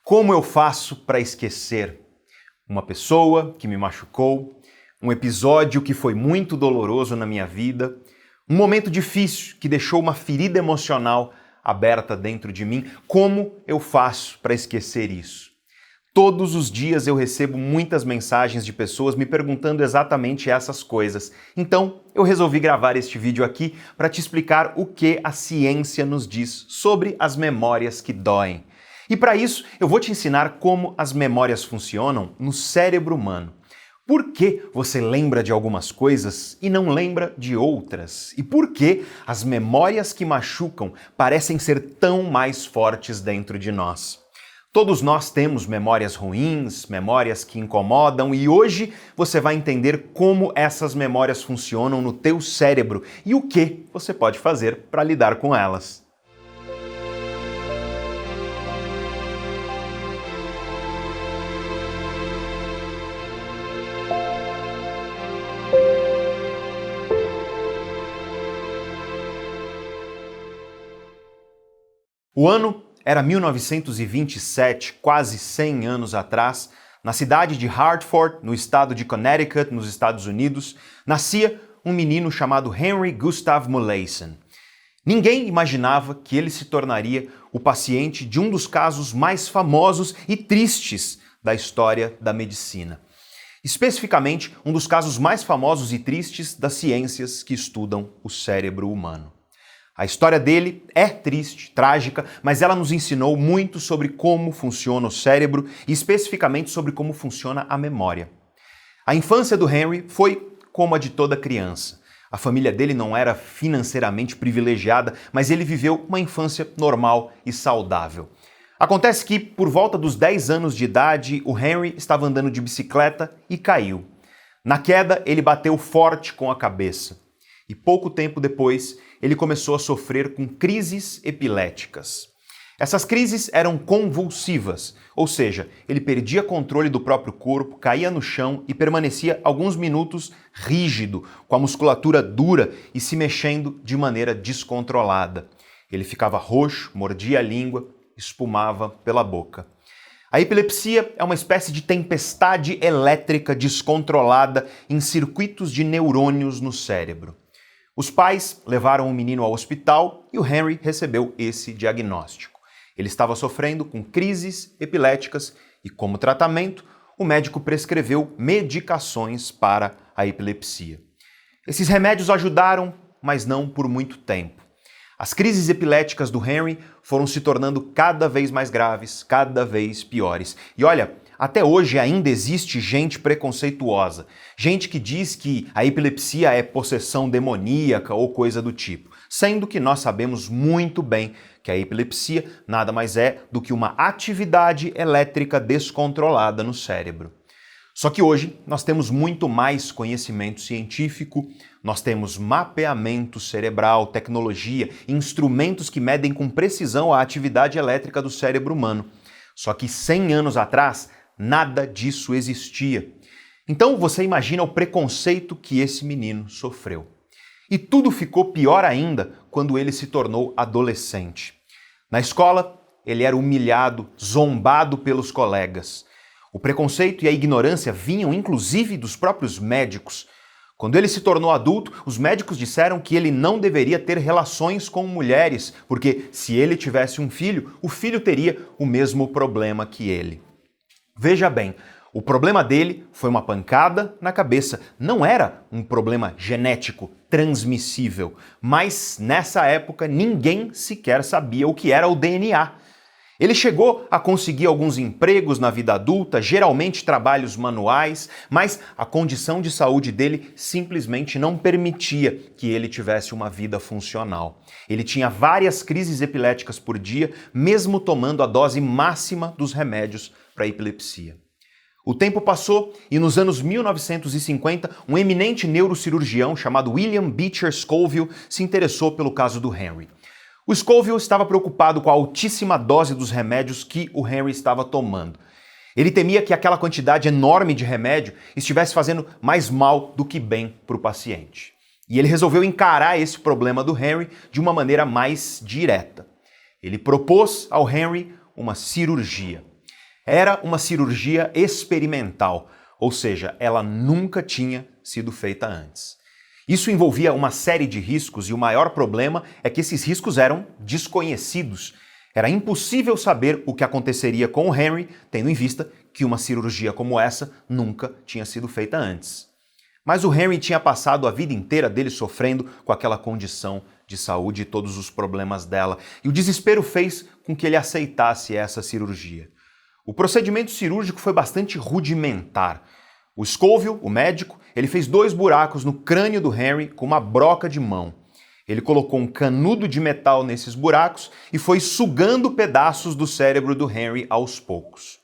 Como eu faço para esquecer uma pessoa que me machucou, um episódio que foi muito doloroso na minha vida, um momento difícil que deixou uma ferida emocional aberta dentro de mim? Como eu faço para esquecer isso? Todos os dias eu recebo muitas mensagens de pessoas me perguntando exatamente essas coisas. Então, eu resolvi gravar este vídeo aqui para te explicar o que a ciência nos diz sobre as memórias que doem. E para isso, eu vou te ensinar como as memórias funcionam no cérebro humano. Por que você lembra de algumas coisas e não lembra de outras? E por que as memórias que machucam parecem ser tão mais fortes dentro de nós? Todos nós temos memórias ruins, memórias que incomodam, e hoje você vai entender como essas memórias funcionam no teu cérebro e o que você pode fazer para lidar com elas. O ano era 1927, quase 100 anos atrás, na cidade de Hartford, no estado de Connecticut, nos Estados Unidos, nascia um menino chamado Henry Gustav Molaison. Ninguém imaginava que ele se tornaria o paciente de um dos casos mais famosos e tristes da história da medicina. Especificamente, um dos casos mais famosos e tristes das ciências que estudam o cérebro humano. A história dele é triste, trágica, mas ela nos ensinou muito sobre como funciona o cérebro e especificamente sobre como funciona a memória. A infância do Henry foi como a de toda criança. A família dele não era financeiramente privilegiada, mas ele viveu uma infância normal e saudável. Acontece que, por volta dos 10 anos de idade, o Henry estava andando de bicicleta e caiu. Na queda, ele bateu forte com a cabeça. E pouco tempo depois, ele começou a sofrer com crises epiléticas. Essas crises eram convulsivas, ou seja, ele perdia controle do próprio corpo, caía no chão e permanecia alguns minutos rígido, com a musculatura dura e se mexendo de maneira descontrolada. Ele ficava roxo, mordia a língua, espumava pela boca. A epilepsia é uma espécie de tempestade elétrica descontrolada em circuitos de neurônios no cérebro. Os pais levaram o menino ao hospital e o Henry recebeu esse diagnóstico. Ele estava sofrendo com crises epiléticas e, como tratamento, o médico prescreveu medicações para a epilepsia. Esses remédios ajudaram, mas não por muito tempo. As crises epiléticas do Henry foram se tornando cada vez mais graves, cada vez piores. E olha, até hoje ainda existe gente preconceituosa, gente que diz que a epilepsia é possessão demoníaca ou coisa do tipo, sendo que nós sabemos muito bem que a epilepsia nada mais é do que uma atividade elétrica descontrolada no cérebro. Só que hoje nós temos muito mais conhecimento científico, nós temos mapeamento cerebral, tecnologia, instrumentos que medem com precisão a atividade elétrica do cérebro humano. Só que 100 anos atrás, nada disso existia. Então você imagina o preconceito que esse menino sofreu. E tudo ficou pior ainda quando ele se tornou adolescente. Na escola, ele era humilhado, zombado pelos colegas. O preconceito e a ignorância vinham inclusive dos próprios médicos. Quando ele se tornou adulto, os médicos disseram que ele não deveria ter relações com mulheres, porque se ele tivesse um filho, o filho teria o mesmo problema que ele. Veja bem, o problema dele foi uma pancada na cabeça. Não era um problema genético, transmissível, mas nessa época ninguém sequer sabia o que era o DNA. Ele chegou a conseguir alguns empregos na vida adulta, geralmente trabalhos manuais, mas a condição de saúde dele simplesmente não permitia que ele tivesse uma vida funcional. Ele tinha várias crises epiléticas por dia, mesmo tomando a dose máxima dos remédios para epilepsia. O tempo passou e nos anos 1950, um eminente neurocirurgião chamado William Beecher Scoville se interessou pelo caso do Henry. O Scoville estava preocupado com a altíssima dose dos remédios que o Henry estava tomando. Ele temia que aquela quantidade enorme de remédio estivesse fazendo mais mal do que bem para o paciente. E ele resolveu encarar esse problema do Henry de uma maneira mais direta. Ele propôs ao Henry uma cirurgia. Era uma cirurgia experimental, ou seja, ela nunca tinha sido feita antes. Isso envolvia uma série de riscos e o maior problema é que esses riscos eram desconhecidos. Era impossível saber o que aconteceria com o Henry, tendo em vista que uma cirurgia como essa nunca tinha sido feita antes. Mas o Henry tinha passado a vida inteira dele sofrendo com aquela condição de saúde e todos os problemas dela, e o desespero fez com que ele aceitasse essa cirurgia. O procedimento cirúrgico foi bastante rudimentar. O Scoville, o médico, ele fez 2 buracos no crânio do Henry com uma broca de mão. Ele colocou um canudo de metal nesses buracos e foi sugando pedaços do cérebro do Henry aos poucos.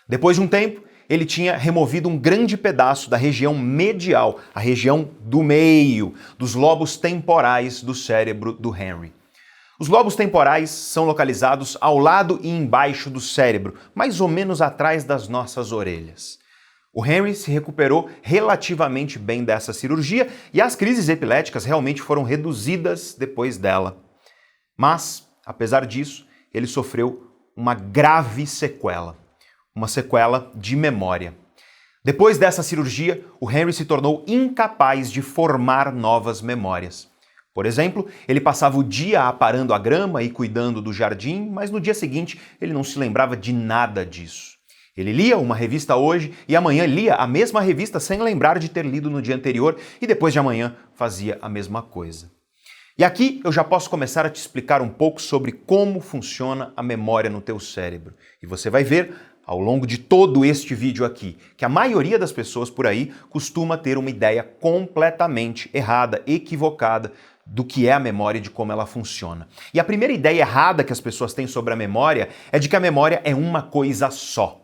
Depois de um tempo, ele tinha removido um grande pedaço da região medial, a região do meio, dos lobos temporais do cérebro do Henry. Os lobos temporais são localizados ao lado e embaixo do cérebro, mais ou menos atrás das nossas orelhas. O Henry se recuperou relativamente bem dessa cirurgia e as crises epiléticas realmente foram reduzidas depois dela. Mas, apesar disso, ele sofreu uma grave sequela, uma sequela de memória. Depois dessa cirurgia, o Henry se tornou incapaz de formar novas memórias. Por exemplo, ele passava o dia aparando a grama e cuidando do jardim, mas no dia seguinte ele não se lembrava de nada disso. Ele lia uma revista hoje e amanhã lia a mesma revista sem lembrar de ter lido no dia anterior e depois de amanhã fazia a mesma coisa. E aqui eu já posso começar a te explicar um pouco sobre como funciona a memória no teu cérebro. E você vai ver ao longo de todo este vídeo aqui que a maioria das pessoas por aí costuma ter uma ideia completamente errada, equivocada do que é a memória e de como ela funciona. E a primeira ideia errada que as pessoas têm sobre a memória é de que a memória é uma coisa só.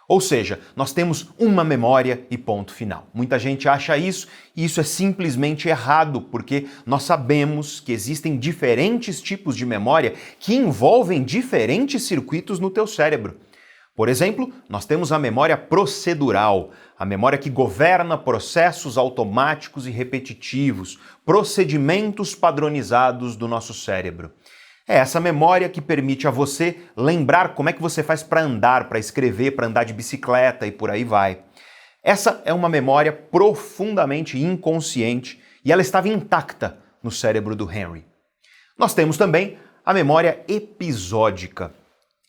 Ou seja, nós temos uma memória e ponto final. Muita gente acha isso e isso é simplesmente errado, porque nós sabemos que existem diferentes tipos de memória que envolvem diferentes circuitos no teu cérebro. Por exemplo, nós temos a memória procedural, a memória que governa processos automáticos e repetitivos, procedimentos padronizados do nosso cérebro. É essa memória que permite a você lembrar como é que você faz para andar, para escrever, para andar de bicicleta e por aí vai. Essa é uma memória profundamente inconsciente e ela estava intacta no cérebro do Henry. Nós temos também a memória episódica.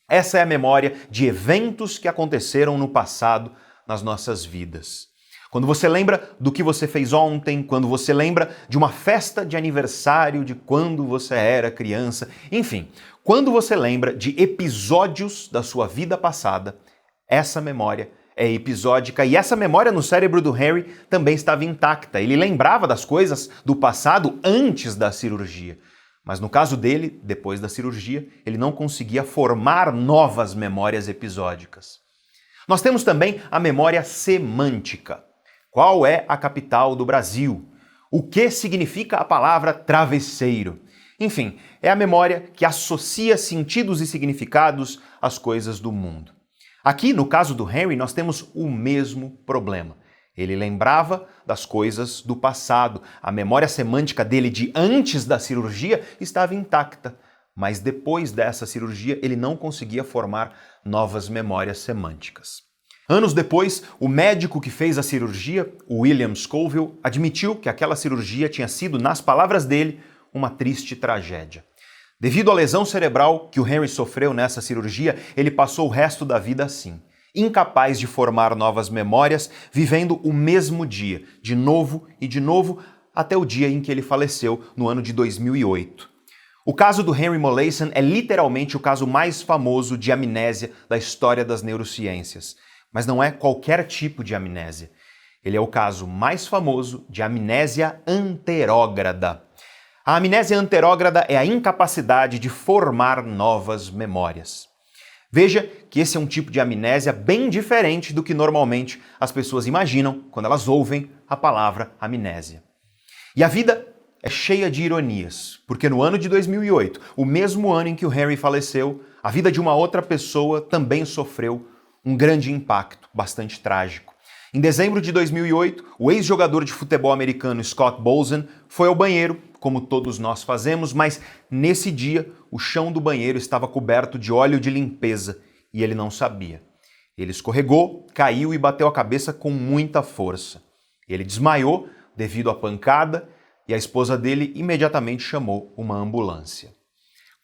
Essa é a memória de eventos que aconteceram no passado nas nossas vidas. Quando você lembra do que você fez ontem, quando você lembra de uma festa de aniversário de quando você era criança, enfim, quando você lembra de episódios da sua vida passada, essa memória é episódica e essa memória no cérebro do Henry também estava intacta. Ele lembrava das coisas do passado antes da cirurgia. Mas no caso dele, depois da cirurgia, ele não conseguia formar novas memórias episódicas. Nós temos também a memória semântica. Qual é a capital do Brasil? O que significa a palavra travesseiro? Enfim, é a memória que associa sentidos e significados às coisas do mundo. Aqui, no caso do Henry, nós temos o mesmo problema. Ele lembrava das coisas do passado. A memória semântica dele de antes da cirurgia estava intacta, mas depois dessa cirurgia ele não conseguia formar novas memórias semânticas. Anos depois, o médico que fez a cirurgia, o William Scoville, admitiu que aquela cirurgia tinha sido, nas palavras dele, uma triste tragédia. Devido à lesão cerebral que o Henry sofreu nessa cirurgia, ele passou o resto da vida assim, incapaz de formar novas memórias, vivendo o mesmo dia, de novo e de novo, até o dia em que ele faleceu, no ano de 2008. O caso do Henry Molaison é literalmente o caso mais famoso de amnésia da história das neurociências. Mas não é qualquer tipo de amnésia. Ele é o caso mais famoso de amnésia anterógrada. A amnésia anterógrada é a incapacidade de formar novas memórias. Veja que esse é um tipo de amnésia bem diferente do que normalmente as pessoas imaginam quando elas ouvem a palavra amnésia. E a vida é cheia de ironias, porque no ano de 2008, o mesmo ano em que o Henry faleceu, a vida de uma outra pessoa também sofreu um grande impacto, bastante trágico. Em dezembro de 2008, o ex-jogador de futebol americano Scott Boesen foi ao banheiro, como todos nós fazemos, mas nesse dia o chão do banheiro estava coberto de óleo de limpeza e ele não sabia. Ele escorregou, caiu e bateu a cabeça com muita força. Ele desmaiou devido à pancada e a esposa dele imediatamente chamou uma ambulância.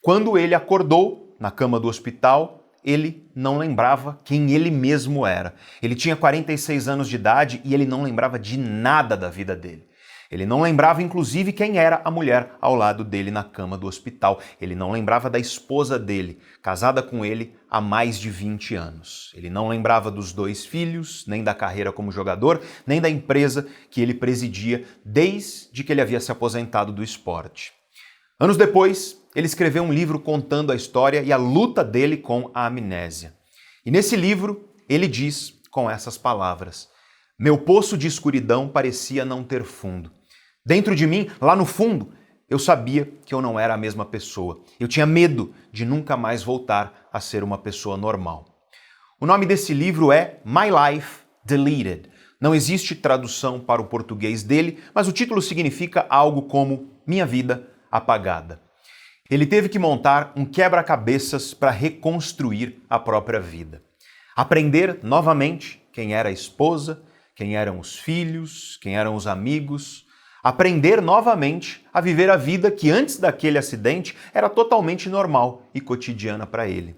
Quando ele acordou na cama do hospital, ele não lembrava quem ele mesmo era. Ele tinha 46 anos de idade e ele não lembrava de nada da vida dele. Ele não lembrava, inclusive, quem era a mulher ao lado dele na cama do hospital. Ele não lembrava da esposa dele, casada com ele há mais de 20 anos. Ele não lembrava dos 2 filhos, nem da carreira como jogador, nem da empresa que ele presidia desde que ele havia se aposentado do esporte. Anos depois, ele escreveu um livro contando a história e a luta dele com a amnésia. E nesse livro, ele diz com essas palavras: "Meu poço de escuridão parecia não ter fundo. Dentro de mim, lá no fundo, eu sabia que eu não era a mesma pessoa. Eu tinha medo de nunca mais voltar a ser uma pessoa normal." O nome desse livro é My Life Deleted. Não existe tradução para o português dele, mas o título significa algo como Minha Vida Apagada. Ele teve que montar um quebra-cabeças para reconstruir a própria vida. Aprender novamente quem era a esposa, quem eram os filhos, quem eram os amigos. Aprender novamente a viver a vida que antes daquele acidente era totalmente normal e cotidiana para ele.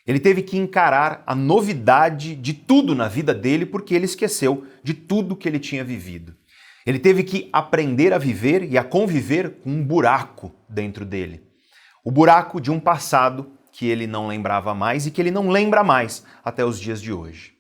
Ele teve que encarar a novidade de tudo na vida dele porque ele esqueceu de tudo que ele tinha vivido. Ele teve que aprender a viver e a conviver com um buraco dentro dele. O buraco de um passado que ele não lembrava mais e que ele não lembra mais até os dias de hoje.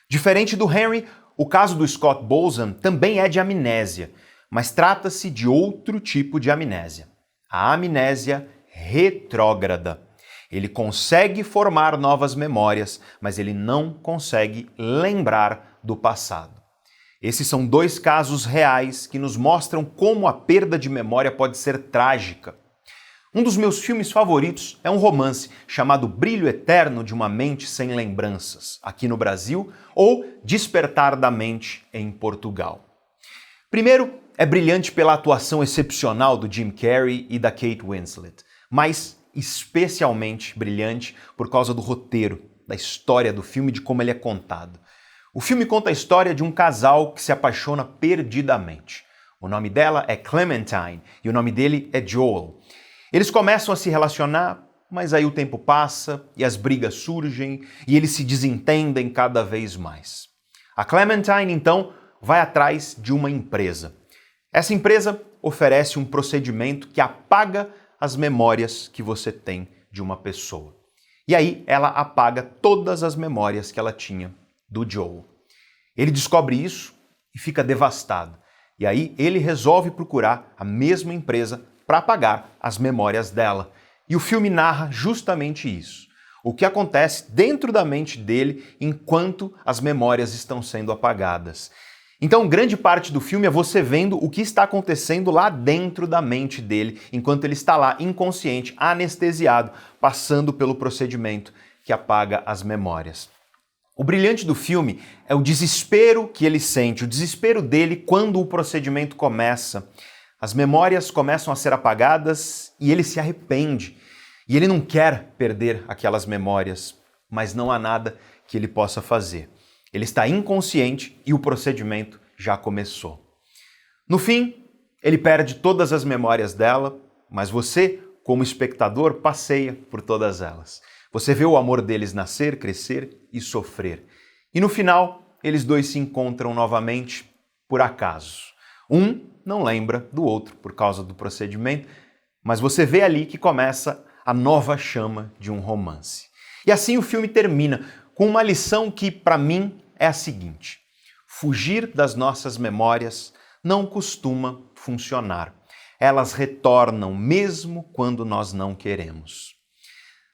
Diferente do Henry, o caso do Scott Bolzan também é de amnésia, mas trata-se de outro tipo de amnésia. A amnésia retrógrada. Ele consegue formar novas memórias, mas ele não consegue lembrar do passado. Esses são 2 casos reais que nos mostram como a perda de memória pode ser trágica. Um dos meus filmes favoritos é um romance chamado Brilho Eterno de uma Mente Sem Lembranças, aqui no Brasil, ou Despertar da Mente em Portugal. Primeiro, é brilhante pela atuação excepcional do Jim Carrey e da Kate Winslet, mas especialmente brilhante por causa do roteiro, da história do filme, de como ele é contado. O filme conta a história de um casal que se apaixona perdidamente. O nome dela é Clementine e o nome dele é Joel. Eles começam a se relacionar, mas aí o tempo passa e as brigas surgem e eles se desentendem cada vez mais. A Clementine, então, vai atrás de uma empresa. Essa empresa oferece um procedimento que apaga as memórias que você tem de uma pessoa. E aí ela apaga todas as memórias que ela tinha do Joel. Ele descobre isso e fica devastado. E aí ele resolve procurar a mesma empresa para apagar as memórias dela. E o filme narra justamente isso. O que acontece dentro da mente dele enquanto as memórias estão sendo apagadas. Então, grande parte do filme é você vendo o que está acontecendo lá dentro da mente dele, enquanto ele está lá inconsciente, anestesiado, passando pelo procedimento que apaga as memórias. O brilhante do filme é o desespero que ele sente, o desespero dele quando o procedimento começa. As memórias começam a ser apagadas e ele se arrepende. E ele não quer perder aquelas memórias, mas não há nada que ele possa fazer. Ele está inconsciente e o procedimento já começou. No fim, ele perde todas as memórias dela, mas você, como espectador, passeia por todas elas. Você vê o amor deles nascer, crescer e sofrer. E no final, eles 2 se encontram novamente por acaso. Um não lembra do outro por causa do procedimento, mas você vê ali que começa a nova chama de um romance. E assim o filme termina com uma lição que, para mim, é a seguinte: fugir das nossas memórias não costuma funcionar. Elas retornam mesmo quando nós não queremos.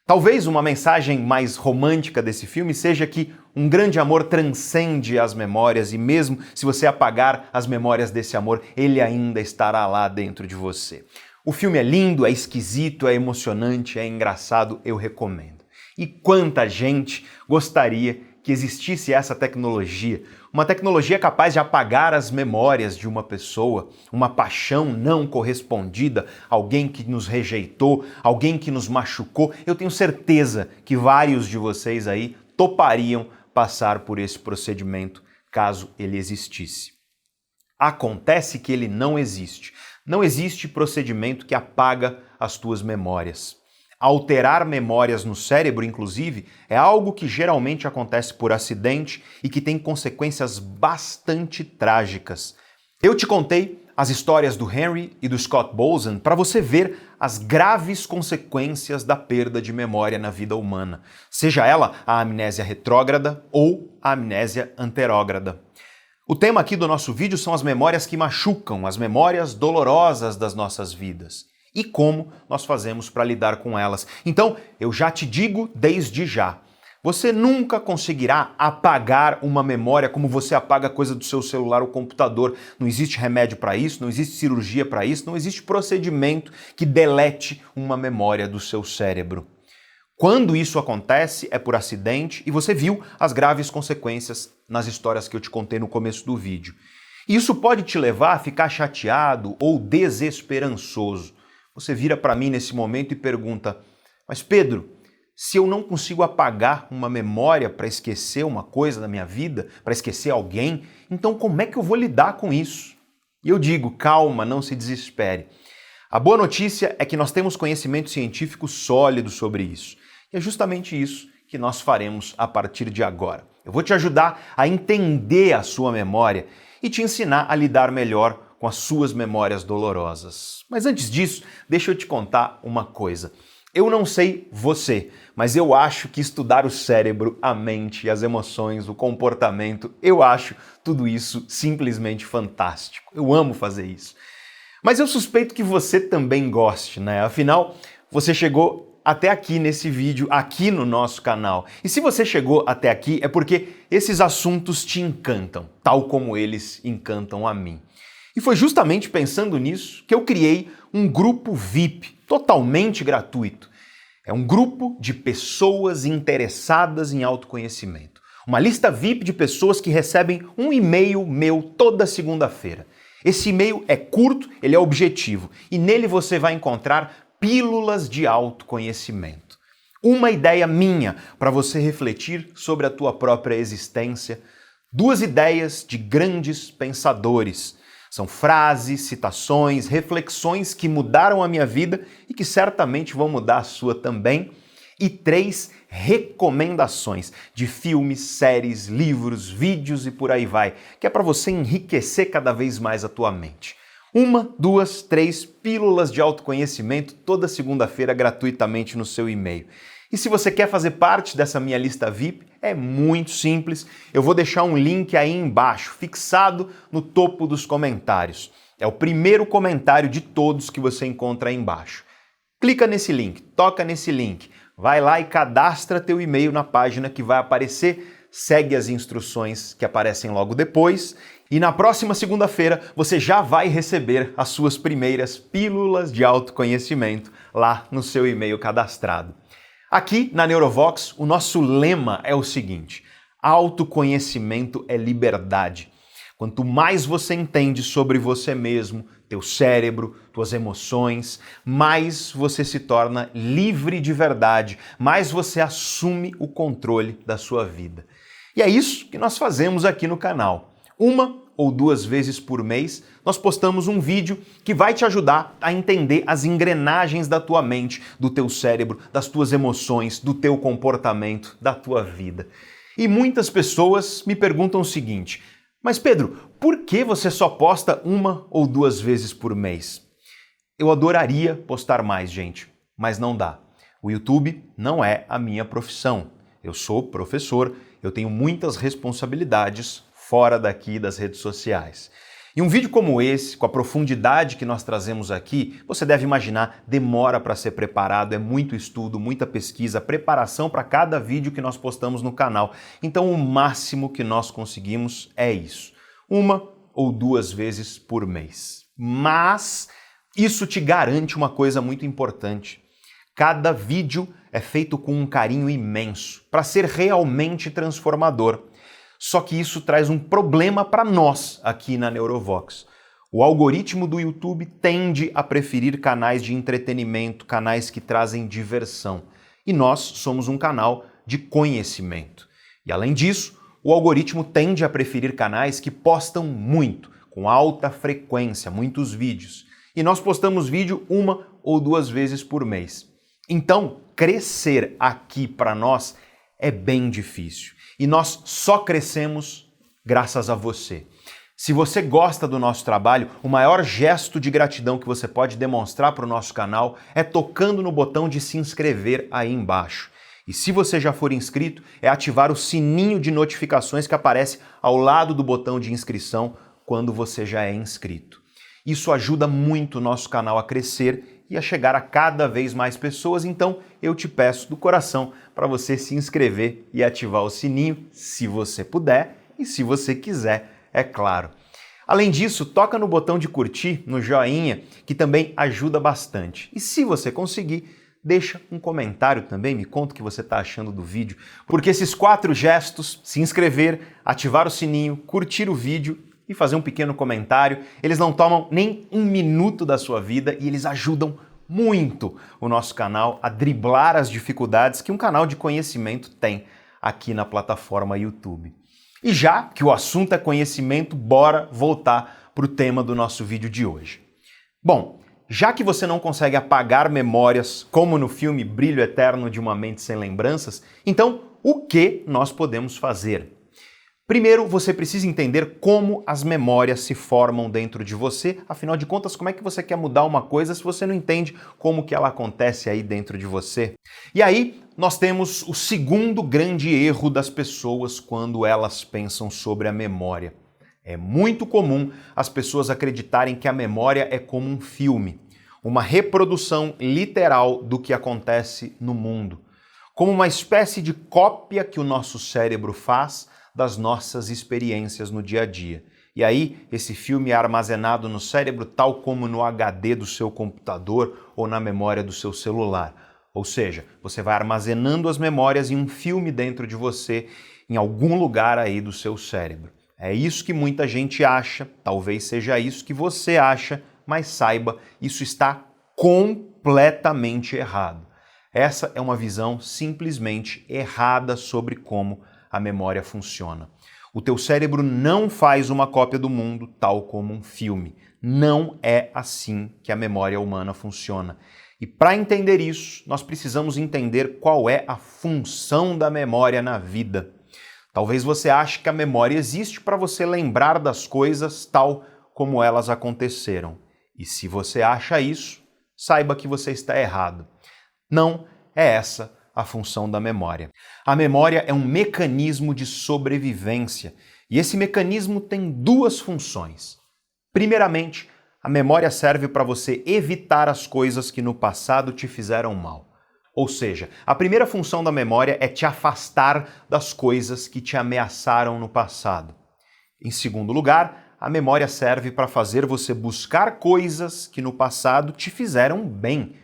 Talvez uma mensagem mais romântica desse filme seja que um grande amor transcende as memórias e mesmo se você apagar as memórias desse amor, ele ainda estará lá dentro de você. O filme é lindo, é esquisito, é emocionante, é engraçado, eu recomendo. E quanta gente gostaria que existisse essa tecnologia, uma tecnologia capaz de apagar as memórias de uma pessoa, uma paixão não correspondida, alguém que nos rejeitou, alguém que nos machucou. Eu tenho certeza que vários de vocês aí topariam passar por esse procedimento, caso ele existisse. Acontece que ele não existe. Não existe procedimento que apaga as tuas memórias. Alterar memórias no cérebro, inclusive, é algo que geralmente acontece por acidente e que tem consequências bastante trágicas. Eu te contei as histórias do Henry e do Scott Boson para você ver as graves consequências da perda de memória na vida humana, seja ela a amnésia retrógrada ou a amnésia anterógrada. O tema aqui do nosso vídeo são as memórias que machucam, as memórias dolorosas das nossas vidas e como nós fazemos para lidar com elas. Então, eu já te digo desde já, você nunca conseguirá apagar uma memória como você apaga coisa do seu celular ou computador. Não existe remédio para isso, não existe cirurgia para isso, não existe procedimento que delete uma memória do seu cérebro. Quando isso acontece, é por acidente e você viu as graves consequências nas histórias que eu te contei no começo do vídeo. E isso pode te levar a ficar chateado ou desesperançoso. Você vira para mim nesse momento e pergunta, mas Pedro, se eu não consigo apagar uma memória para esquecer uma coisa da minha vida, para esquecer alguém, então como é que eu vou lidar com isso? E eu digo, calma, não se desespere. A boa notícia é que nós temos conhecimento científico sólido sobre isso. E é justamente isso que nós faremos a partir de agora. Eu vou te ajudar a entender a sua memória e te ensinar a lidar melhor com as suas memórias dolorosas. Mas antes disso, deixa eu te contar uma coisa. Eu não sei você, mas eu acho que estudar o cérebro, a mente, as emoções, o comportamento, eu acho tudo isso simplesmente fantástico. Eu amo fazer isso. Mas eu suspeito que você também goste, né? Afinal, você chegou até aqui nesse vídeo, aqui no nosso canal. E se você chegou até aqui é porque esses assuntos te encantam, tal como eles encantam a mim. E foi justamente pensando nisso que eu criei um grupo VIP, totalmente gratuito. É um grupo de pessoas interessadas em autoconhecimento. Uma lista VIP de pessoas que recebem um e-mail meu toda segunda-feira. Esse e-mail é curto, ele é objetivo e nele você vai encontrar pílulas de autoconhecimento. Uma ideia minha para você refletir sobre a tua própria existência. 2 ideias de grandes pensadores. São frases, citações, reflexões que mudaram a minha vida e que certamente vão mudar a sua também. E 3 recomendações de filmes, séries, livros, vídeos e por aí vai, que é para você enriquecer cada vez mais a tua mente. 1, 2, 3 pílulas de autoconhecimento toda segunda-feira gratuitamente no seu e-mail. E se você quer fazer parte dessa minha lista VIP, é muito simples. Eu vou deixar um link aí embaixo, fixado no topo dos comentários. É o primeiro comentário de todos que você encontra aí embaixo. Clica nesse link, toca nesse link, vai lá e cadastra teu e-mail na página que vai aparecer, segue as instruções que aparecem logo depois e na próxima segunda-feira você já vai receber as suas primeiras pílulas de autoconhecimento lá no seu e-mail cadastrado. Aqui na Neurovox, o nosso lema é o seguinte: autoconhecimento é liberdade. Quanto mais você entende sobre você mesmo, teu cérebro, tuas emoções, mais você se torna livre de verdade, mais você assume o controle da sua vida. E é isso que nós fazemos aqui no canal. 1 ou 2 vezes por mês, nós postamos um vídeo que vai te ajudar a entender as engrenagens da tua mente, do teu cérebro, das tuas emoções, do teu comportamento, da tua vida. E muitas pessoas me perguntam o seguinte: mas Pedro, por que você só posta 1 ou 2 vezes por mês? Eu adoraria postar mais, gente, mas não dá. O YouTube não é a minha profissão. Eu sou professor, eu tenho muitas responsabilidades fora daqui das redes sociais. E um vídeo como esse, com a profundidade que nós trazemos aqui, você deve imaginar, demora para ser preparado, é muito estudo, muita pesquisa, preparação para cada vídeo que nós postamos no canal. Então o máximo que nós conseguimos é isso, 1 ou 2 vezes por mês. Mas isso te garante uma coisa muito importante. Cada vídeo é feito com um carinho imenso, para ser realmente transformador. Só que isso traz um problema para nós aqui na Neurovox. O algoritmo do YouTube tende a preferir canais de entretenimento, canais que trazem diversão. E nós somos um canal de conhecimento. E além disso, o algoritmo tende a preferir canais que postam muito, com alta frequência, muitos vídeos. E nós postamos vídeo 1 ou 2 vezes por mês. Então, crescer aqui para nós é bem difícil. E nós só crescemos graças a você. Se você gosta do nosso trabalho, o maior gesto de gratidão que você pode demonstrar para o nosso canal é tocando no botão de se inscrever aí embaixo. E se você já for inscrito, é ativar o sininho de notificações que aparece ao lado do botão de inscrição quando você já é inscrito. Isso ajuda muito o nosso canal a crescer e a chegar a cada vez mais pessoas, então eu te peço do coração para você se inscrever e ativar o sininho, se você puder e se você quiser, é claro. Além disso, toca no botão de curtir, no joinha, que também ajuda bastante. E se você conseguir, deixa um comentário também, me conta o que você está achando do vídeo, porque esses 4 gestos, se inscrever, ativar o sininho, curtir o vídeo e fazer um pequeno comentário, eles não tomam nem 1 minuto da sua vida e eles ajudam muito o nosso canal a driblar as dificuldades que um canal de conhecimento tem aqui na plataforma YouTube. E já que o assunto é conhecimento, bora voltar para o tema do nosso vídeo de hoje. Bom, já que você não consegue apagar memórias, como no filme Brilho Eterno de uma Mente Sem Lembranças, então o que nós podemos fazer? Primeiro, você precisa entender como as memórias se formam dentro de você. Afinal de contas, como é que você quer mudar uma coisa se você não entende como que ela acontece aí dentro de você? E aí, nós temos o segundo grande erro das pessoas quando elas pensam sobre a memória. É muito comum as pessoas acreditarem que a memória é como um filme, uma reprodução literal do que acontece no mundo, como uma espécie de cópia que o nosso cérebro faz das nossas experiências no dia a dia. E aí, esse filme é armazenado no cérebro tal como no HD do seu computador ou na memória do seu celular. Ou seja, você vai armazenando as memórias em um filme dentro de você, em algum lugar aí do seu cérebro. É isso que muita gente acha, talvez seja isso que você acha, mas saiba, isso está completamente errado. Essa é uma visão simplesmente errada sobre como a memória funciona. O teu cérebro não faz uma cópia do mundo tal como um filme. Não é assim que a memória humana funciona. E para entender isso, nós precisamos entender qual é a função da memória na vida. Talvez você ache que a memória existe para você lembrar das coisas tal como elas aconteceram. E se você acha isso, saiba que você está errado. Não é essa a função da memória. A memória é um mecanismo de sobrevivência e esse mecanismo tem 2 funções. Primeiramente, a memória serve para você evitar as coisas que no passado te fizeram mal. Ou seja, a primeira função da memória é te afastar das coisas que te ameaçaram no passado. Em segundo lugar, a memória serve para fazer você buscar coisas que no passado te fizeram bem.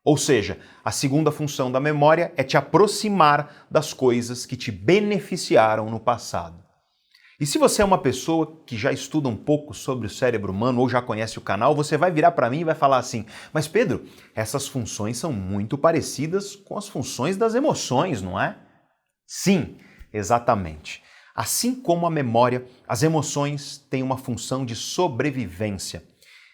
Ou seja, a segunda função da memória é te aproximar das coisas que te beneficiaram no passado. E se você é uma pessoa que já estuda um pouco sobre o cérebro humano ou já conhece o canal, você vai virar para mim e vai falar assim: mas Pedro, essas funções são muito parecidas com as funções das emoções, não é? Sim, exatamente. Assim como a memória, as emoções têm uma função de sobrevivência.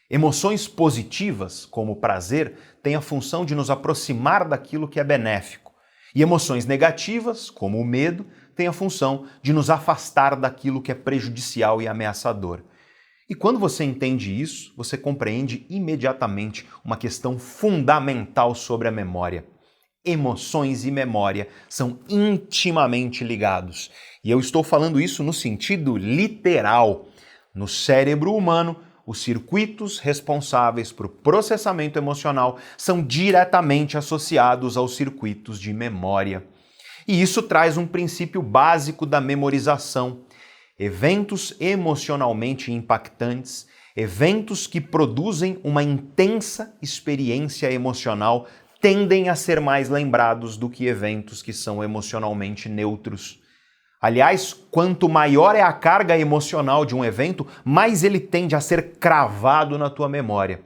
Emoções positivas, como o prazer, têm a função de nos aproximar daquilo que é benéfico. E emoções negativas, como o medo, têm a função de nos afastar daquilo que é prejudicial e ameaçador. E quando você entende isso, você compreende imediatamente uma questão fundamental sobre a memória. Emoções e memória são intimamente ligados. E eu estou falando isso no sentido literal. No cérebro humano, os circuitos responsáveis por processamento emocional são diretamente associados aos circuitos de memória. E isso traz um princípio básico da memorização. Eventos emocionalmente impactantes, eventos que produzem uma intensa experiência emocional, tendem a ser mais lembrados do que eventos que são emocionalmente neutros. Aliás, quanto maior é a carga emocional de um evento, mais ele tende a ser cravado na tua memória.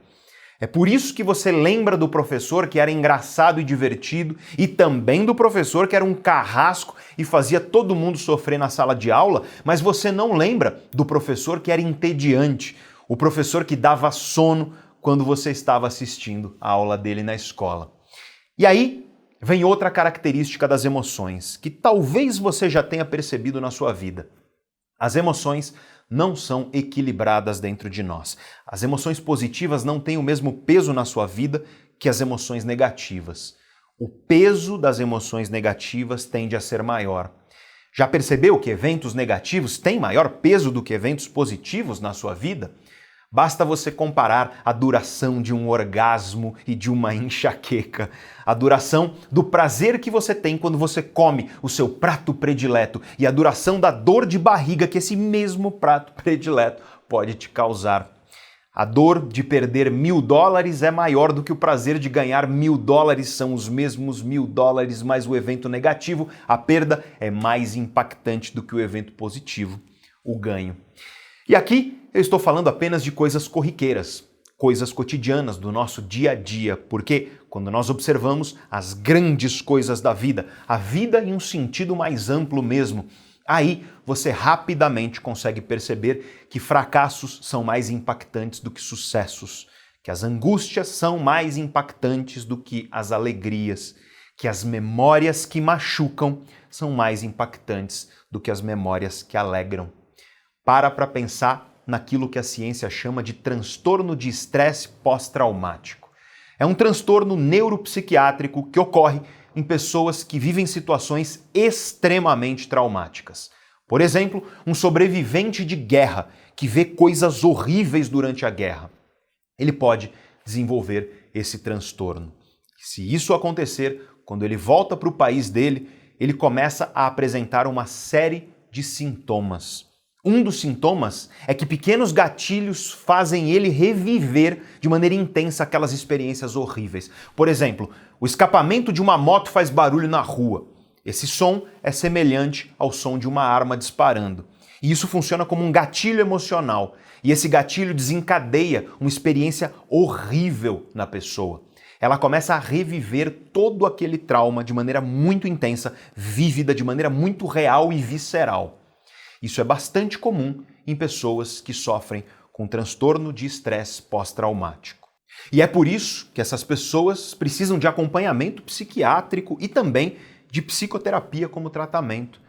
É por isso que você lembra do professor que era engraçado e divertido e também do professor que era um carrasco e fazia todo mundo sofrer na sala de aula, mas você não lembra do professor que era entediante, o professor que dava sono quando você estava assistindo a aula dele na escola. E aí vem outra característica das emoções, que talvez você já tenha percebido na sua vida. As emoções não são equilibradas dentro de nós. As emoções positivas não têm o mesmo peso na sua vida que as emoções negativas. O peso das emoções negativas tende a ser maior. Já percebeu que eventos negativos têm maior peso do que eventos positivos na sua vida? Basta você comparar a duração de um orgasmo e de uma enxaqueca, a duração do prazer que você tem quando você come o seu prato predileto e a duração da dor de barriga que esse mesmo prato predileto pode te causar. A dor de perder $1.000 é maior do que o prazer de ganhar $1.000, são os mesmos $1.000, mas o evento negativo, a perda, é mais impactante do que o evento positivo, o ganho. E aqui eu estou falando apenas de coisas corriqueiras, coisas cotidianas do nosso dia a dia, porque quando nós observamos as grandes coisas da vida, a vida em um sentido mais amplo mesmo, aí você rapidamente consegue perceber que fracassos são mais impactantes do que sucessos, que as angústias são mais impactantes do que as alegrias, que as memórias que machucam são mais impactantes do que as memórias que alegram. Para pensar naquilo que a ciência chama de transtorno de estresse pós-traumático. É um transtorno neuropsiquiátrico que ocorre em pessoas que vivem situações extremamente traumáticas. Por exemplo, um sobrevivente de guerra que vê coisas horríveis durante a guerra. Ele pode desenvolver esse transtorno. Se isso acontecer, quando ele volta para o país dele, ele começa a apresentar uma série de sintomas. Um dos sintomas é que pequenos gatilhos fazem ele reviver de maneira intensa aquelas experiências horríveis. Por exemplo, o escapamento de uma moto faz barulho na rua. Esse som é semelhante ao som de uma arma disparando. E isso funciona como um gatilho emocional. E esse gatilho desencadeia uma experiência horrível na pessoa. Ela começa a reviver todo aquele trauma de maneira muito intensa, vívida, de maneira muito real e visceral. Isso é bastante comum em pessoas que sofrem com transtorno de estresse pós-traumático. E é por isso que essas pessoas precisam de acompanhamento psiquiátrico e também de psicoterapia como tratamento.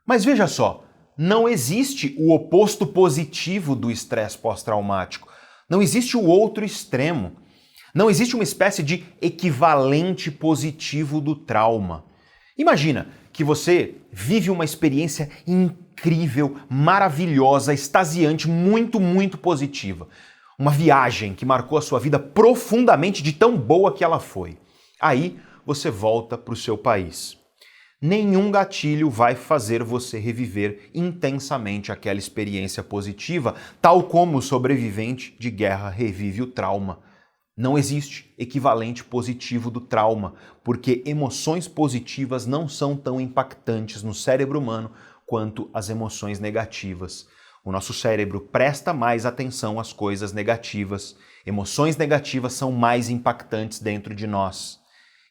Mas veja só, não existe o oposto positivo do estresse pós-traumático. Não existe o outro extremo. Não existe uma espécie de equivalente positivo do trauma. Imagina que você vive uma experiência incrível, maravilhosa, extasiante, muito positiva. Uma viagem que marcou a sua vida profundamente de tão boa que ela foi. Aí você volta para o seu país. Nenhum gatilho vai fazer você reviver intensamente aquela experiência positiva, tal como o sobrevivente de guerra revive o trauma. Não existe equivalente positivo do trauma, porque emoções positivas não são tão impactantes no cérebro humano quanto as emoções negativas. O nosso cérebro presta mais atenção às coisas negativas. Emoções negativas são mais impactantes dentro de nós.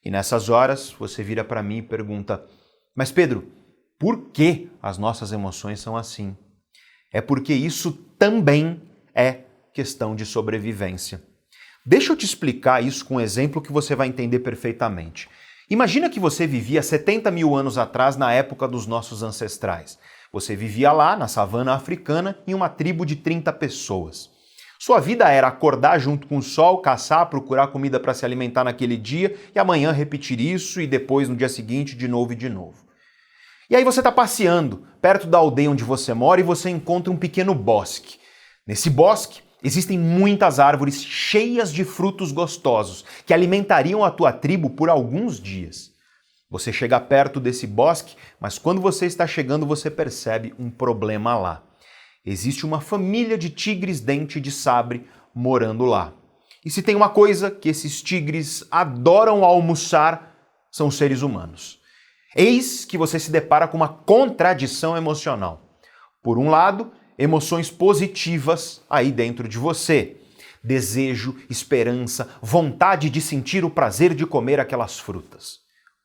E nessas horas você vira para mim e pergunta: mas Pedro, por que as nossas emoções são assim? É porque isso também é questão de sobrevivência. Deixa eu te explicar isso com um exemplo que você vai entender perfeitamente. Imagina que você vivia 70 mil anos atrás, na época dos nossos ancestrais. Você vivia lá, na savana africana, em uma tribo de 30 pessoas. Sua vida era acordar junto com o sol, caçar, procurar comida para se alimentar naquele dia e amanhã repetir isso e depois, no dia seguinte, de novo e de novo. E aí você está passeando perto da aldeia onde você mora e você encontra um pequeno bosque. Nesse bosque, existem muitas árvores cheias de frutos gostosos que alimentariam a tua tribo por alguns dias. Você chega perto desse bosque, mas quando você está chegando você percebe um problema lá. Existe uma família de tigres dente de sabre morando lá. E se tem uma coisa que esses tigres adoram almoçar, são os seres humanos. Eis que você se depara com uma contradição emocional. Por um lado, emoções positivas aí dentro de você. desejo, esperança, vontade de sentir o prazer de comer aquelas frutas.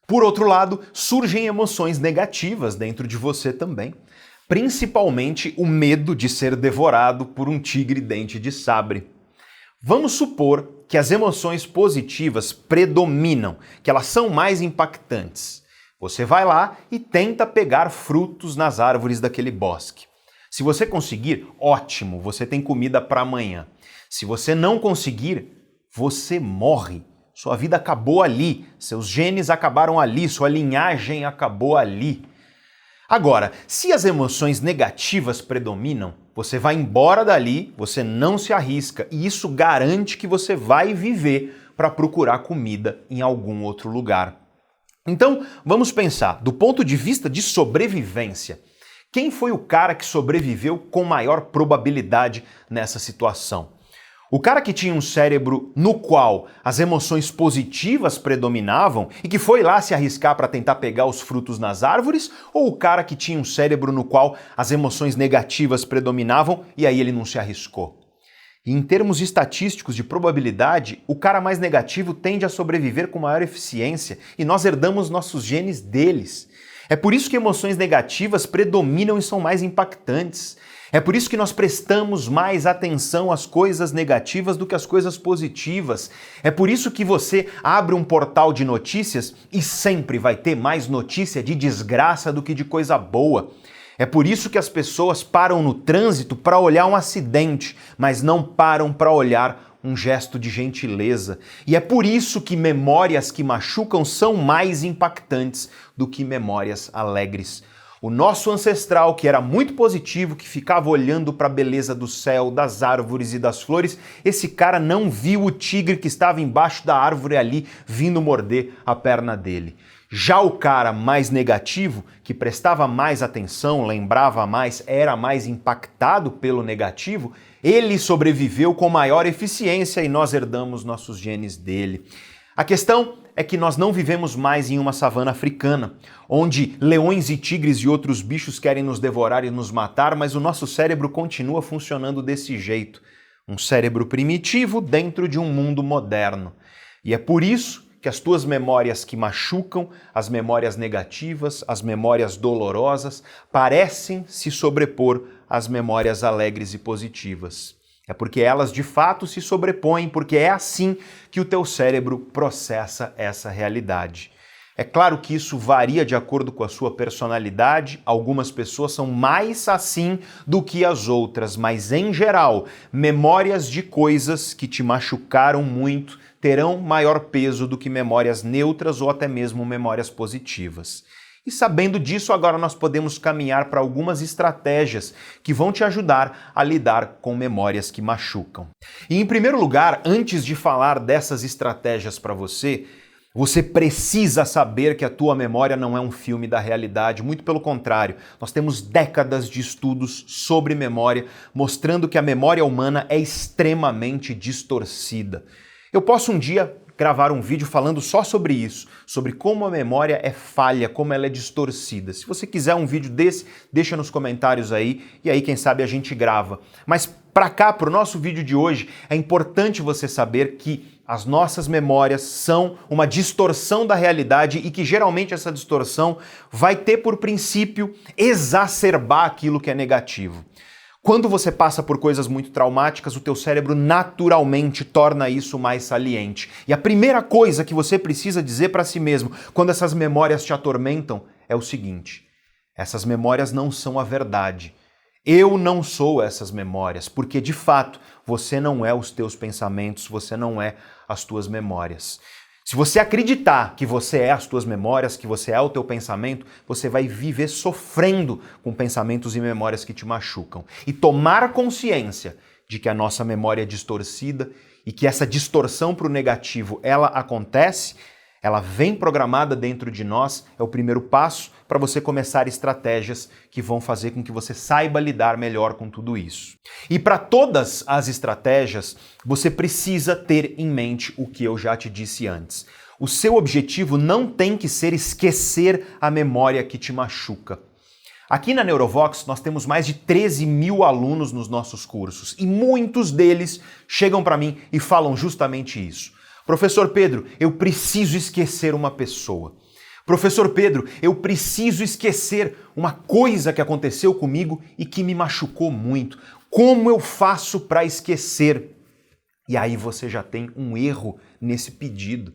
Por outro lado, surgem emoções negativas dentro de você também, principalmente o medo de ser devorado por um tigre dente de sabre. Vamos supor que as emoções positivas predominam, que elas são mais impactantes. Você vai lá e tenta pegar frutos nas árvores daquele bosque. Se você conseguir, ótimo, você tem comida para amanhã. Se você não conseguir, você morre. Sua vida acabou ali, seus genes acabaram ali, sua linhagem acabou ali. Agora, se as emoções negativas predominam, você vai embora dali, você não se arrisca e isso garante que você vai viver para procurar comida em algum outro lugar. Então, vamos pensar, do ponto de vista de sobrevivência, quem foi o cara que sobreviveu com maior probabilidade nessa situação? O cara que tinha um cérebro no qual as emoções positivas predominavam e que foi lá se arriscar para tentar pegar os frutos nas árvores? Ou o cara que tinha um cérebro no qual as emoções negativas predominavam e aí ele não se arriscou? E em termos estatísticos de probabilidade, o cara mais negativo tende a sobreviver com maior eficiência e nós herdamos nossos genes deles. É por isso que emoções negativas predominam e são mais impactantes. É por isso que nós prestamos mais atenção às coisas negativas do que às coisas positivas. É por isso que você abre um portal de notícias e sempre vai ter mais notícia de desgraça do que de coisa boa. É por isso que as pessoas param no trânsito para olhar um acidente, mas não param para olhar um gesto de gentileza. E é por isso que memórias que machucam são mais impactantes do que memórias alegres. O nosso ancestral, que era muito positivo, que ficava olhando para a beleza do céu, das árvores e das flores, esse cara não viu o tigre que estava embaixo da árvore ali, vindo morder a perna dele. Já o cara mais negativo, que prestava mais atenção, lembrava mais, era mais impactado pelo negativo, ele sobreviveu com maior eficiência e nós herdamos nossos genes dele. A questão é que nós não vivemos mais em uma savana africana, onde leões e tigres e outros bichos querem nos devorar e nos matar, mas o nosso cérebro continua funcionando desse jeito. Um cérebro primitivo dentro de um mundo moderno. E é por isso que as tuas memórias que machucam, as memórias negativas, as memórias dolorosas, parecem se sobrepor às memórias alegres e positivas. É porque elas de fato se sobrepõem, porque é assim que o teu cérebro processa essa realidade. É claro que isso varia de acordo com a sua personalidade, algumas pessoas são mais assim do que as outras, mas em geral, memórias de coisas que te machucaram muito terão maior peso do que memórias neutras ou até mesmo memórias positivas. E sabendo disso, agora nós podemos caminhar para algumas estratégias que vão te ajudar a lidar com memórias que machucam. E em primeiro lugar, antes de falar dessas estratégias para você, você precisa saber que a tua memória não é um filme da realidade, muito pelo contrário. Nós temos décadas de estudos sobre memória, mostrando que a memória humana é extremamente distorcida. Eu posso um dia gravar um vídeo falando só sobre isso, sobre como a memória é falha, como ela é distorcida. Se você quiser um vídeo desse, deixa nos comentários aí, e aí quem sabe a gente grava. Mas para cá, para o nosso vídeo de hoje, é importante você saber que as nossas memórias são uma distorção da realidade e que geralmente essa distorção vai ter por princípio exacerbar aquilo que é negativo. Quando você passa por coisas muito traumáticas, o teu cérebro naturalmente torna isso mais saliente. E a primeira coisa que você precisa dizer para si mesmo quando essas memórias te atormentam é o seguinte: essas memórias não são a verdade. Eu não sou essas memórias, porque de fato você não é os teus pensamentos, você não é as tuas memórias. Se você acreditar que você é as tuas memórias, que você é o teu pensamento, você vai viver sofrendo com pensamentos e memórias que te machucam. E tomar consciência de que a nossa memória é distorcida e que essa distorção para o negativo, ela acontece, ela vem programada dentro de nós, é o primeiro passo para você começar estratégias que vão fazer com que você saiba lidar melhor com tudo isso. E para todas as estratégias, você precisa ter em mente o que eu já te disse antes. O seu objetivo não tem que ser esquecer a memória que te machuca. Aqui na Neurovox nós temos mais de 13 mil alunos nos nossos cursos e muitos deles chegam para mim e falam justamente isso. Professor Pedro, eu preciso esquecer uma pessoa. Professor Pedro, eu preciso esquecer uma coisa que aconteceu comigo e que me machucou muito. Como eu faço para esquecer? E aí você já tem um erro nesse pedido.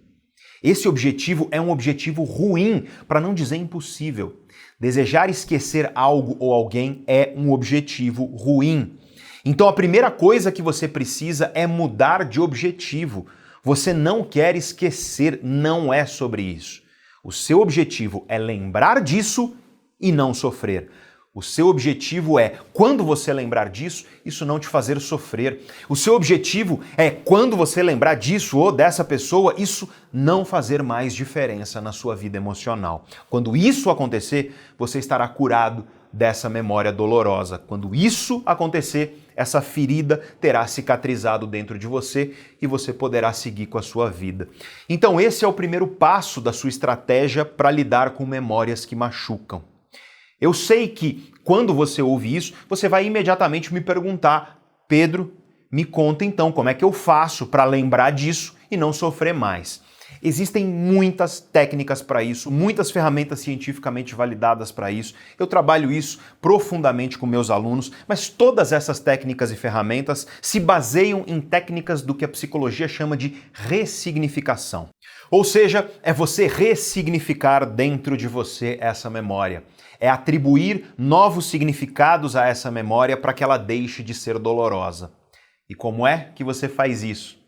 Esse objetivo é um objetivo ruim, para não dizer impossível. Desejar esquecer algo ou alguém é um objetivo ruim. Então a primeira coisa que você precisa é mudar de objetivo. Você não quer esquecer, não é sobre isso. O seu objetivo é lembrar disso e não sofrer. O seu objetivo é, quando você lembrar disso, isso não te fazer sofrer. O seu objetivo é, quando você lembrar disso ou dessa pessoa, isso não fazer mais diferença na sua vida emocional. Quando isso acontecer, você estará curado dessa memória dolorosa. Quando isso acontecer, essa ferida terá cicatrizado dentro de você e você poderá seguir com a sua vida. Então esse é o primeiro passo da sua estratégia para lidar com memórias que machucam. Eu sei que quando você ouve isso, você vai imediatamente me perguntar: Pedro, me conta então como é que eu faço para lembrar disso e não sofrer mais. Existem muitas técnicas para isso, muitas ferramentas cientificamente validadas para isso. Eu trabalho isso profundamente com meus alunos, mas todas essas técnicas e ferramentas se baseiam em técnicas do que a psicologia chama de ressignificação. Ou seja, é você ressignificar dentro de você essa memória. É atribuir novos significados a essa memória para que ela deixe de ser dolorosa. E como é que você faz isso?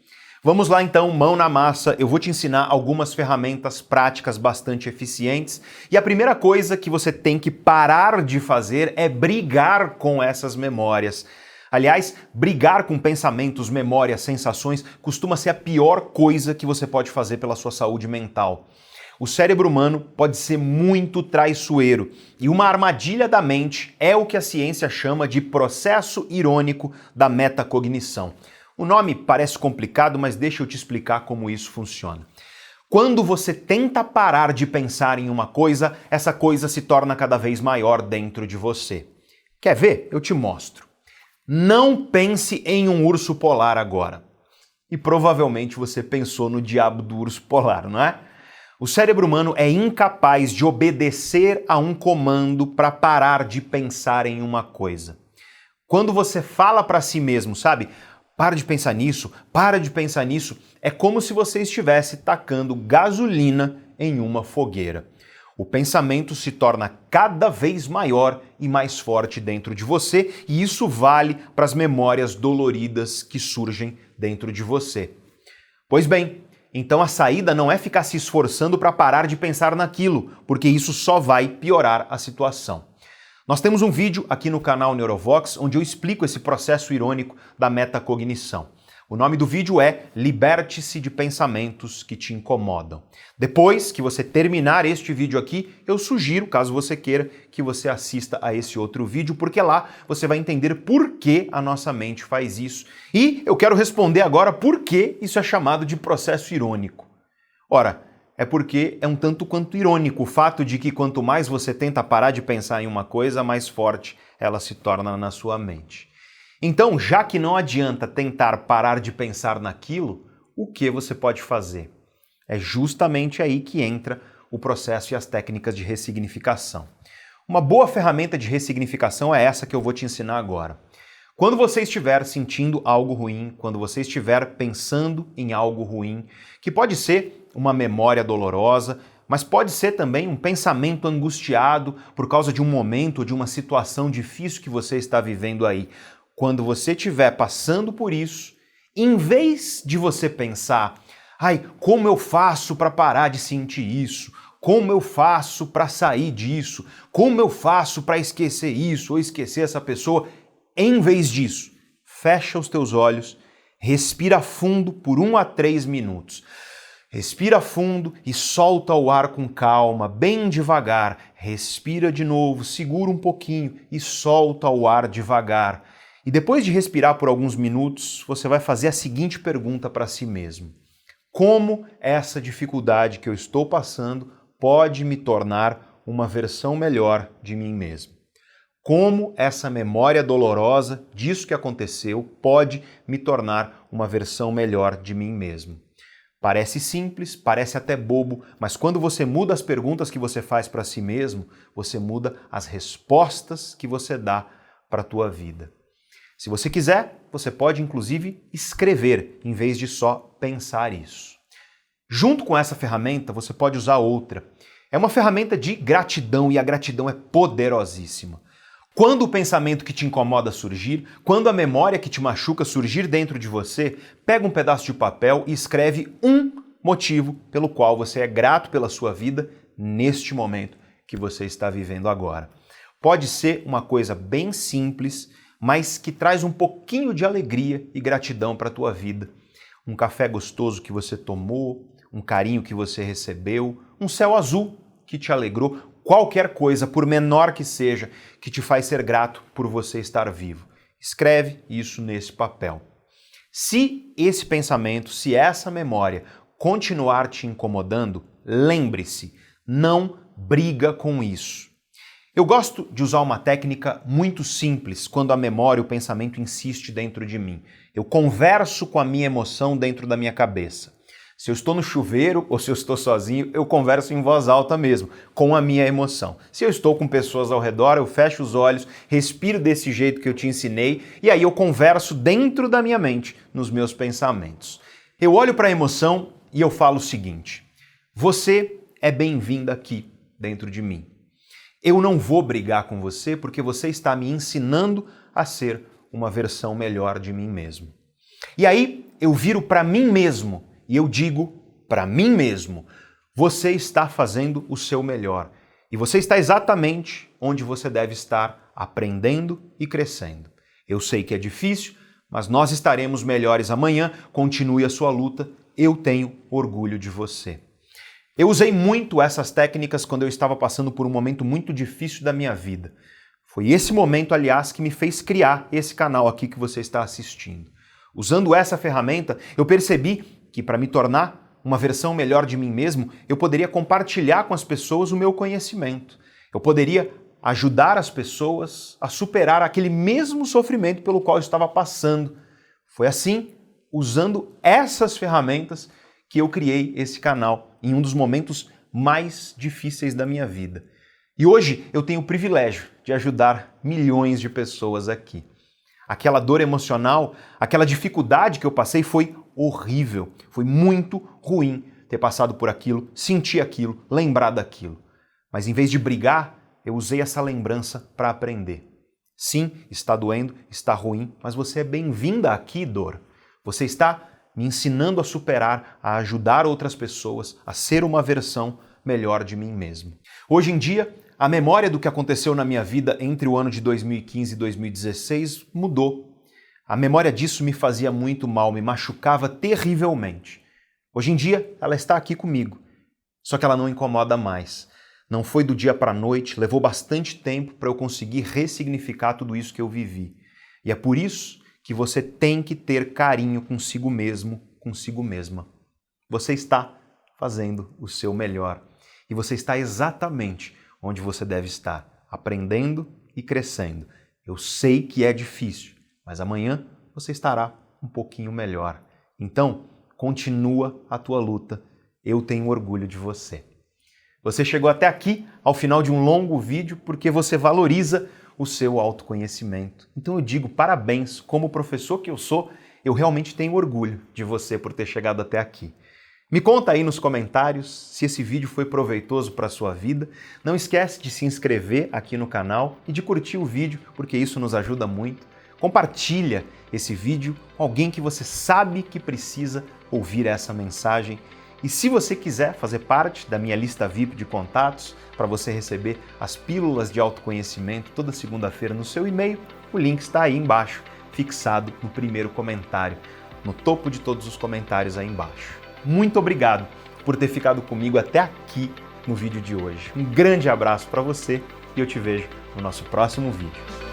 Vamos lá então, mão na massa, eu vou te ensinar algumas ferramentas práticas bastante eficientes. E a primeira coisa que você tem que parar de fazer é brigar com essas memórias. Aliás, brigar com pensamentos, memórias, sensações costuma ser a pior coisa que você pode fazer pela sua saúde mental. O cérebro humano pode ser muito traiçoeiro e uma armadilha da mente é o que a ciência chama de processo irônico da metacognição. O nome parece complicado, mas deixa eu te explicar como isso funciona. Quando você tenta parar de pensar em uma coisa, essa coisa se torna cada vez maior dentro de você. Quer ver? Eu te mostro. Não pense em um urso polar agora. E provavelmente você pensou no diabo do urso polar, não é? O cérebro humano é incapaz de obedecer a um comando para parar de pensar em uma coisa. Quando você fala para si mesmo, sabe? Para de pensar nisso, para de pensar nisso, é como se você estivesse tacando gasolina em uma fogueira. O pensamento se torna cada vez maior e mais forte dentro de você, e isso vale para as memórias doloridas que surgem dentro de você. Pois bem, então a saída não é ficar se esforçando para parar de pensar naquilo, porque isso só vai piorar a situação. Nós temos um vídeo aqui no canal Neurovox onde eu explico esse processo irônico da metacognição. O nome do vídeo é Liberte-se de pensamentos que te incomodam. Depois que você terminar este vídeo aqui, eu sugiro, caso você queira, que você assista a esse outro vídeo, porque lá você vai entender por que a nossa mente faz isso. E eu quero responder agora por que isso é chamado de processo irônico. Ora, é porque é um tanto quanto irônico o fato de que quanto mais você tenta parar de pensar em uma coisa, mais forte ela se torna na sua mente. Então, já que não adianta tentar parar de pensar naquilo, o que você pode fazer? É justamente aí que entra o processo e as técnicas de ressignificação. Uma boa ferramenta de ressignificação é essa que eu vou te ensinar agora. Quando você estiver sentindo algo ruim, quando você estiver pensando em algo ruim, que pode ser uma memória dolorosa, mas pode ser também um pensamento angustiado por causa de um momento, de uma situação difícil que você está vivendo aí. Quando você estiver passando por isso, em vez de você pensar, ai, como eu faço para parar de sentir isso? Como eu faço para sair disso? Como eu faço para esquecer isso ou esquecer essa pessoa? Em vez disso, fecha os teus olhos, respira fundo por 1 a 3 minutos. Respira fundo e solta o ar com calma, bem devagar. Respira de novo, segura um pouquinho e solta o ar devagar. E depois de respirar por alguns minutos, você vai fazer a seguinte pergunta para si mesmo: como essa dificuldade que eu estou passando pode me tornar uma versão melhor de mim mesmo? Como essa memória dolorosa disso que aconteceu pode me tornar uma versão melhor de mim mesmo. Parece simples, parece até bobo, mas quando você muda as perguntas que você faz para si mesmo, você muda as respostas que você dá para a tua vida. Se você quiser, você pode inclusive escrever, em vez de só pensar isso. Junto com essa ferramenta, você pode usar outra. É uma ferramenta de gratidão e a gratidão é poderosíssima. Quando o pensamento que te incomoda surgir, quando a memória que te machuca surgir dentro de você, pega um pedaço de papel e escreve um motivo pelo qual você é grato pela sua vida neste momento que você está vivendo agora. Pode ser uma coisa bem simples, mas que traz um pouquinho de alegria e gratidão para a tua vida. Um café gostoso que você tomou, um carinho que você recebeu, um céu azul que te alegrou, qualquer coisa, por menor que seja, que te faz ser grato por você estar vivo. Escreve isso nesse papel. Se esse pensamento, se essa memória continuar te incomodando, lembre-se, não briga com isso. Eu gosto de usar uma técnica muito simples quando a memória, o pensamento insiste dentro de mim. Eu converso com a minha emoção dentro da minha cabeça. Se eu estou no chuveiro ou se eu estou sozinho, eu converso em voz alta mesmo, com a minha emoção. Se eu estou com pessoas ao redor, eu fecho os olhos, respiro desse jeito que eu te ensinei e aí eu converso dentro da minha mente, nos meus pensamentos. Eu olho para a emoção e eu falo o seguinte: você é bem-vinda aqui dentro de mim. Eu não vou brigar com você porque você está me ensinando a ser uma versão melhor de mim mesmo. E aí eu viro para mim mesmo e eu digo para mim mesmo, você está fazendo o seu melhor e você está exatamente onde você deve estar, aprendendo e crescendo. Eu sei que é difícil, mas nós estaremos melhores amanhã, continue a sua luta, eu tenho orgulho de você. Eu usei muito essas técnicas quando eu estava passando por um momento muito difícil da minha vida. Foi esse momento, aliás, que me fez criar esse canal aqui que você está assistindo. Usando essa ferramenta, eu percebi que para me tornar uma versão melhor de mim mesmo, eu poderia compartilhar com as pessoas o meu conhecimento. Eu poderia ajudar as pessoas a superar aquele mesmo sofrimento pelo qual eu estava passando. Foi assim, usando essas ferramentas, que eu criei esse canal em um dos momentos mais difíceis da minha vida. E hoje eu tenho o privilégio de ajudar milhões de pessoas aqui. Aquela dor emocional, aquela dificuldade que eu passei foi horrível, foi muito ruim ter passado por aquilo, sentir aquilo, lembrar daquilo. Mas em vez de brigar, eu usei essa lembrança para aprender. Sim, está doendo, está ruim, mas você é bem-vinda aqui, dor. Você está me ensinando a superar, a ajudar outras pessoas, a ser uma versão melhor de mim mesmo. Hoje em dia, a memória do que aconteceu na minha vida entre o ano de 2015 e 2016 mudou. A memória disso me fazia muito mal, me machucava terrivelmente. Hoje em dia, ela está aqui comigo, só que ela não incomoda mais. Não foi do dia para a noite, levou bastante tempo para eu conseguir ressignificar tudo isso que eu vivi. E é por isso que você tem que ter carinho consigo mesmo, consigo mesma. Você está fazendo o seu melhor e você está exatamente onde você deve estar, aprendendo e crescendo. Eu sei que é difícil, mas amanhã você estará um pouquinho melhor. Então, continua a tua luta. Eu tenho orgulho de você. Você chegou até aqui, ao final de um longo vídeo, porque você valoriza o seu autoconhecimento. Então eu digo parabéns, como professor que eu sou, eu realmente tenho orgulho de você por ter chegado até aqui. Me conta aí nos comentários se esse vídeo foi proveitoso para a sua vida. Não esquece de se inscrever aqui no canal e de curtir o vídeo, porque isso nos ajuda muito. Compartilha esse vídeo com alguém que você sabe que precisa ouvir essa mensagem. E se você quiser fazer parte da minha lista VIP de contatos, para você receber as pílulas de autoconhecimento toda segunda-feira no seu e-mail, o link está aí embaixo, fixado no primeiro comentário, no topo de todos os comentários aí embaixo. Muito obrigado por ter ficado comigo até aqui no vídeo de hoje. Um grande abraço para você e eu te vejo no nosso próximo vídeo.